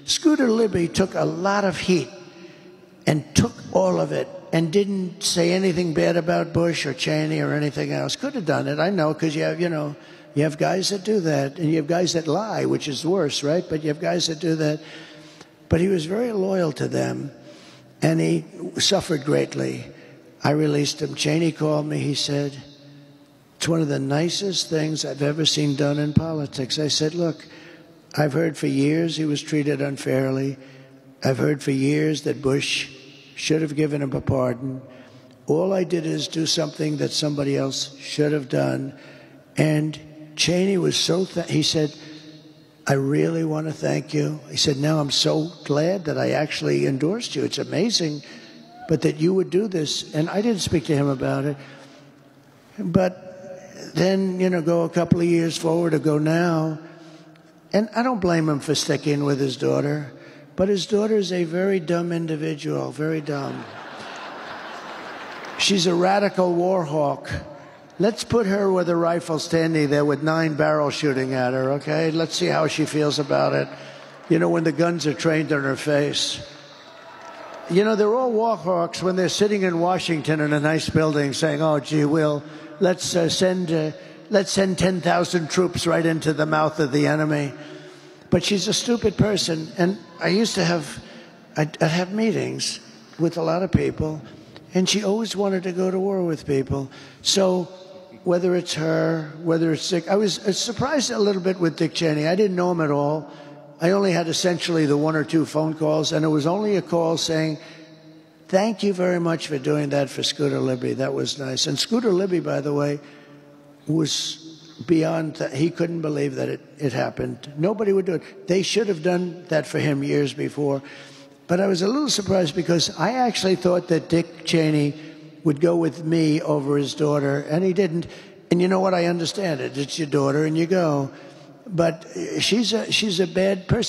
Scooter Libby took a lot of heat and took all of it and didn't say anything bad about Bush or Cheney or anything else. Could have done it, I know, because you have guys that do that, and you have guys that lie, which is worse, right? But you have guys that do that. But he was very loyal to them, and he suffered greatly. I released him. Cheney called me. He said, "It's one of the nicest things I've ever seen done in politics." I said, "Look, I've heard for years he was treated unfairly. I've heard for years that Bush should have given him a pardon. All I did is do something that somebody else should have done." And Cheney was so, he said, "I really want to thank you." He said, "Now I'm so glad that I actually endorsed you. It's amazing, but that you would do this." And I didn't speak to him about it. But then, go a couple of years forward or go now, and I don't blame him for sticking with his daughter, but his daughter is a very dumb individual, very dumb. She's a radical war hawk. Let's put her with a rifle standing there with 9 barrels shooting at her, okay? Let's see how she feels about it. When the guns are trained on her face. They're all war hawks when they're sitting in Washington in a nice building saying, "Oh, gee, let's send 10,000 troops right into the mouth of the enemy." But she's a stupid person. And I'd have meetings with a lot of people, and she always wanted to go to war with people. So whether it's her, whether it's Dick, I was surprised a little bit with Dick Cheney. I didn't know him at all. I only had essentially the 1 or 2 phone calls, and it was only a call saying, "Thank you very much for doing that for Scooter Libby. That was nice." And Scooter Libby, by the way, was beyond that. He couldn't believe that it happened. Nobody would do it. They should have done that for him years before. But I was a little surprised because I actually thought that Dick Cheney would go with me over his daughter, and he didn't. And you know what? I understand it. It's your daughter, and you go. But she's a bad person.